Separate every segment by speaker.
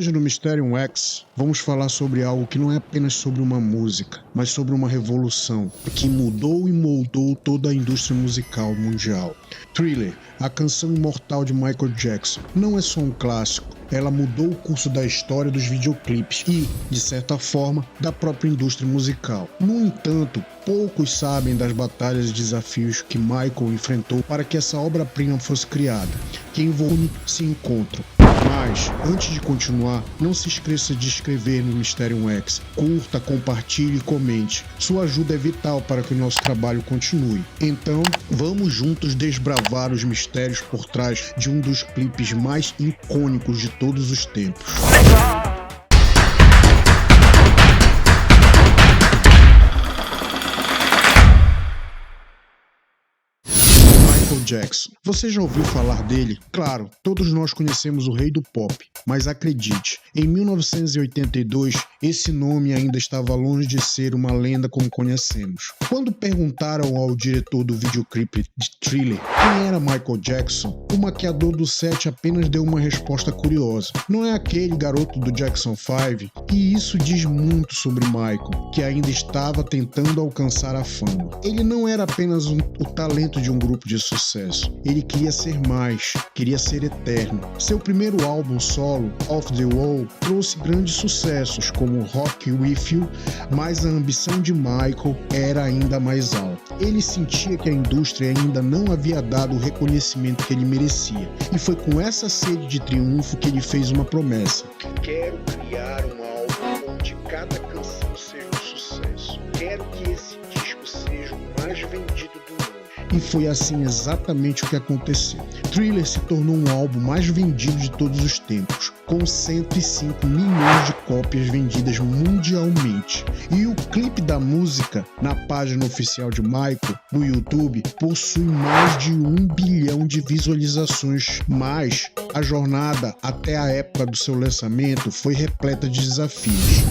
Speaker 1: Hoje no Mysterium X vamos falar sobre algo que não é apenas sobre uma música, mas sobre uma revolução que mudou e moldou toda a indústria musical mundial. Thriller, a canção imortal de Michael Jackson, não é só um clássico, ela mudou o curso da história dos videoclipes e, de certa forma, da própria indústria musical. No entanto, poucos sabem das batalhas e desafios que Michael enfrentou para que essa obra-prima fosse criada, que em volume se encontram. Mas, antes de continuar, não se esqueça de inscrever no Mysterium X. Curta, compartilhe e comente. Sua ajuda é vital para que o nosso trabalho continue. Então, vamos juntos desbravar os mistérios por trás de um dos clipes mais icônicos de todos os tempos. Michael Jackson. Você já ouviu falar dele? Claro, todos nós conhecemos o rei do pop, mas acredite, em 1982 esse nome ainda estava longe de ser uma lenda como conhecemos. Quando perguntaram ao diretor do videoclipe de Thriller quem era Michael Jackson, o maquiador do set apenas deu uma resposta curiosa. Não é aquele garoto do Jackson 5? E isso diz muito sobre Michael, que ainda estava tentando alcançar a fama. Ele não era apenas o talento de um grupo de sucesso. Ele queria ser mais, queria ser eterno. Seu primeiro álbum solo, Off the Wall, trouxe grandes sucessos como Rock With You, mas a ambição de Michael era ainda mais alta. Ele sentia que a indústria ainda não havia dado o reconhecimento que ele merecia, e foi com essa sede de triunfo que ele fez uma promessa: quero criar um álbum onde cada canção seja um sucesso. Quero que esse disco seja o mais vendido do mundo. E foi assim exatamente o que aconteceu. Thriller se tornou um álbum mais vendido de todos os tempos, com 105 milhões de cópias vendidas mundialmente. E o clipe da música, na página oficial de Michael, no YouTube, possui mais de 1 bilhão de visualizações. Mas a jornada até a época do seu lançamento foi repleta de desafios.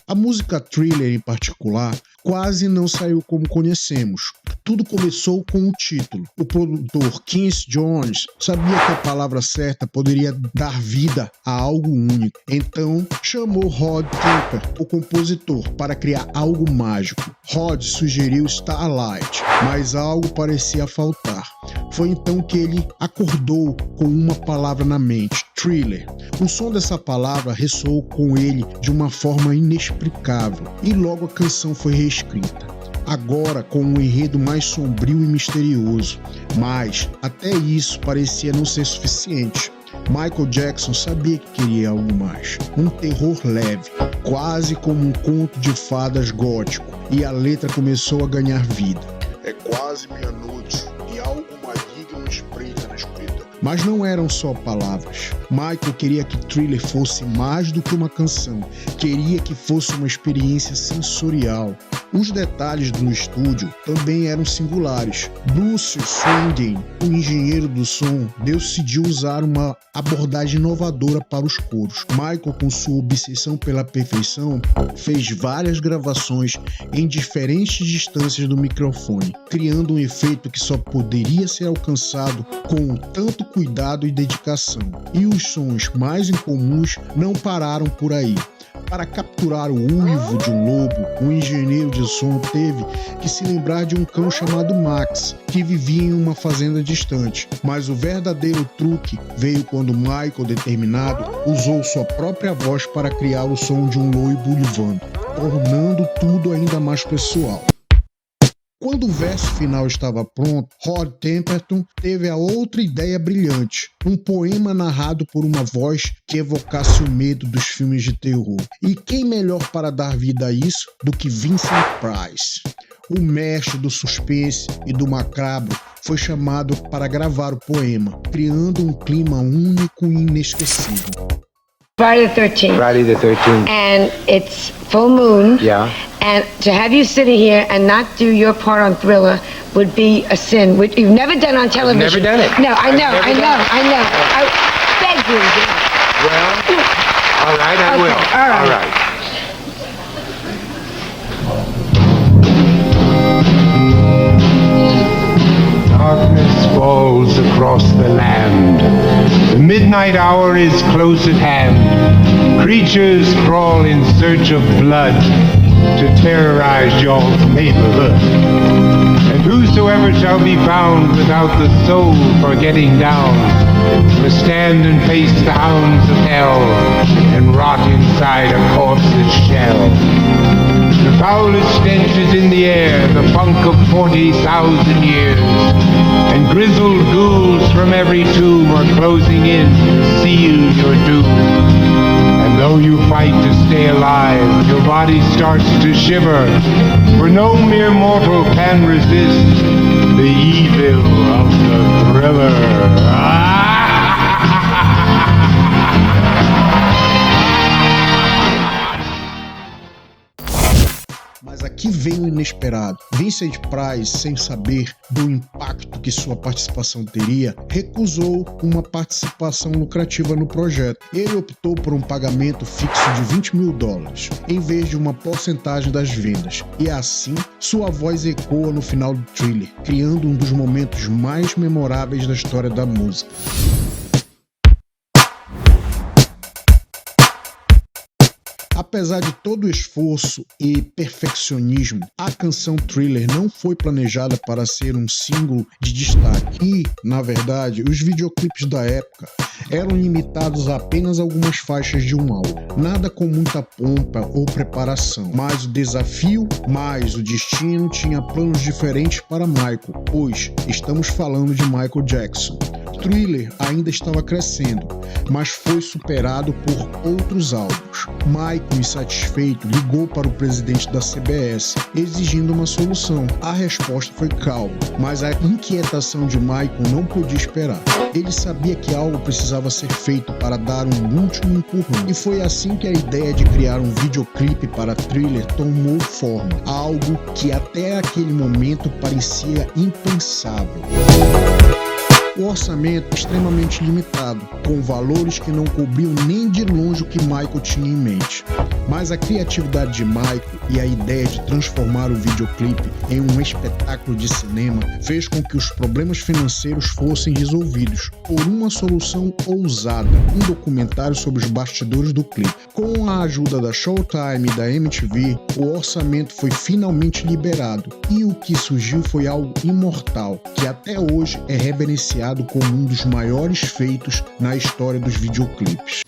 Speaker 1: A música Thriller, em particular, quase não saiu como conhecemos. Tudo começou com o título. O produtor Quincy Jones sabia que a palavra certa poderia dar vida a algo único. Então, chamou Rod Temper, o compositor, para criar algo mágico. Rod sugeriu Starlight, mas algo parecia faltar. Foi então que ele acordou com uma palavra na mente: Thriller. O som dessa palavra ressoou com ele de uma forma inexplicável, e logo a canção foi reescrita, agora com um enredo mais sombrio e misterioso. Mas até isso parecia não ser suficiente. Michael Jackson sabia que queria algo mais, um terror leve, quase como um conto de fadas gótico, e a letra começou a ganhar vida. É quase meia-noite e algo maligno espreita na escuridão. Mas não eram só palavras. Michael queria que Thriller fosse mais do que uma canção. Queria que fosse uma experiência sensorial. Os detalhes do estúdio também eram singulares. Bruce Swindon, o engenheiro do som, decidiu usar uma abordagem inovadora para os coros. Michael, com sua obsessão pela perfeição, fez várias gravações em diferentes distâncias do microfone, criando um efeito que só poderia ser alcançado com tanto cuidado e dedicação. E os sons mais incomuns não pararam por aí. Para capturar o uivo de um lobo, o engenheiro de som teve que se lembrar de um cão chamado Max, que vivia em uma fazenda distante. Mas o verdadeiro truque veio quando Michael, determinado, usou sua própria voz para criar o som de um lobo uivando, tornando tudo ainda mais pessoal. Quando o verso final estava pronto, Rod Temperton teve a outra ideia brilhante: um poema narrado por uma voz que evocasse o medo dos filmes de terror. E quem melhor para dar vida a isso do que Vincent Price? O mestre do suspense e do macabro foi chamado para gravar o poema, criando um clima único e inesquecível.
Speaker 2: Friday the 13th.
Speaker 3: Friday the 13th.
Speaker 2: And it's full moon.
Speaker 3: Yeah.
Speaker 2: And to have you sitting here and not do your part on Thriller would be a sin, which you've never done on television.
Speaker 3: I've never done it.
Speaker 2: No, I know.
Speaker 3: I've
Speaker 2: I beg you.
Speaker 3: Well, all right, I will.
Speaker 2: All right.
Speaker 3: All right. Darkness falls across the land. midnight hour is close at hand. Creatures crawl in search of blood to terrorize y'all's neighborhood. And whosoever shall be found without the soul for getting down must stand and face the hounds of hell and rot inside a corpse's shell. The foulest stench is in the air, the funk of 40,000 years, and grizzled ghouls from every tomb are closing in to seal your doom. And though you fight to stay alive, your body starts to shiver, for no mere mortal can resist the evil of the Thriller.
Speaker 1: Mas aqui vem o inesperado. Vincent Price, sem saber do impacto que sua participação teria, recusou uma participação lucrativa no projeto. Ele optou por um pagamento fixo de $20 mil, em vez de uma porcentagem das vendas. E assim, sua voz ecoa no final do Thriller, criando um dos momentos mais memoráveis da história da música. Apesar de todo o esforço e perfeccionismo, a canção Thriller não foi planejada para ser um single de destaque e, na verdade, os videoclipes da época eram limitados a apenas algumas faixas de um álbum. Nada com muita pompa ou preparação, mas o desafio, mais o destino tinha planos diferentes para Michael, pois estamos falando de Michael Jackson. Thriller ainda estava crescendo, mas foi superado por outros álbuns. Michael, insatisfeito, ligou para o presidente da CBS, exigindo uma solução. A resposta foi calma, mas a inquietação de Michael não podia esperar. Ele sabia que algo precisava ser feito para dar um último empurrão, e foi assim que a ideia de criar um videoclipe para Thriller tomou forma, algo que até aquele momento parecia impensável. O orçamento extremamente limitado, com valores que não cobriam nem de longe o que Michael tinha em mente. Mas a criatividade de Michael e a ideia de transformar o videoclipe em um espetáculo de cinema fez com que os problemas financeiros fossem resolvidos por uma solução ousada, um documentário sobre os bastidores do clipe. Com a ajuda da Showtime e da MTV, o orçamento foi finalmente liberado e o que surgiu foi algo imortal, que até hoje é reverenciado como um dos maiores feitos na história dos videoclipes.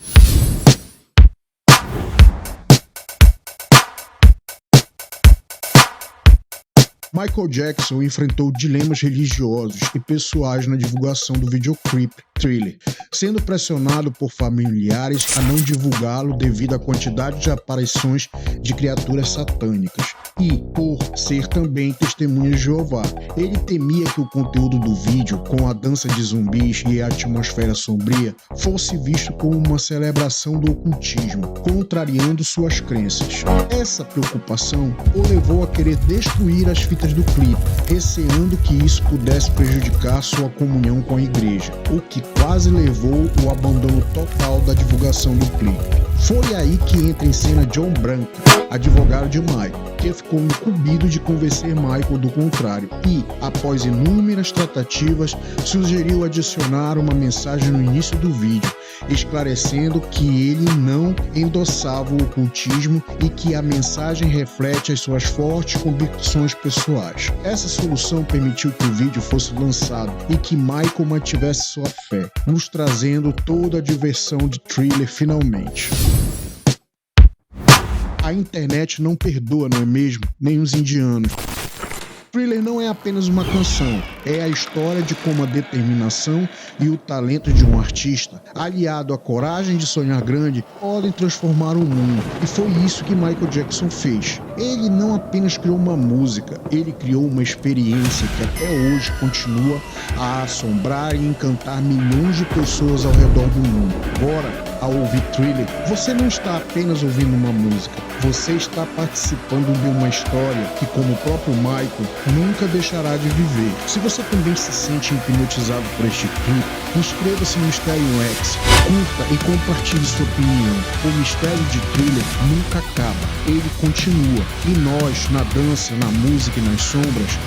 Speaker 1: Michael Jackson enfrentou dilemas religiosos e pessoais na divulgação do videoclipe Thriller, sendo pressionado por familiares a não divulgá-lo devido à quantidade de aparições de criaturas satânicas e por ser também testemunha de Jeová. Ele temia que o conteúdo do vídeo, com a dança de zumbis e a atmosfera sombria, fosse visto como uma celebração do ocultismo, contrariando suas crenças. Essa preocupação o levou a querer destruir as fitas do clipe, receando que isso pudesse prejudicar sua comunhão com a igreja, o que quase levou ao abandono total da divulgação do clipe. Foi aí que entra em cena John Branca, advogado de Michael, que ficou incumbido de convencer Michael do contrário e, após inúmeras tratativas, sugeriu adicionar uma mensagem no início do vídeo, esclarecendo que ele não endossava o ocultismo e que a mensagem reflete as suas fortes convicções pessoais. Essa solução permitiu que o vídeo fosse lançado e que Michael mantivesse sua fé, nos trazendo toda a diversão de Thriller finalmente. A internet não perdoa, não é mesmo? Nem os indianos. Thriller não é apenas uma canção, é a história de como a determinação e o talento de um artista, aliado à coragem de sonhar grande, podem transformar o mundo. E foi isso que Michael Jackson fez. Ele não apenas criou uma música, ele criou uma experiência que até hoje continua a assombrar e encantar milhões de pessoas ao redor do mundo. Agora, ao ouvir Thriller, você não está apenas ouvindo uma música, você está participando de uma história que, como o próprio Michael, nunca deixará de viver. Se você também se sente hipnotizado por este clipe, inscreva-se no Mistério X, curta e compartilhe sua opinião. O mistério de Thriller nunca acaba, ele continua. E nós, na dança, na música e nas sombras,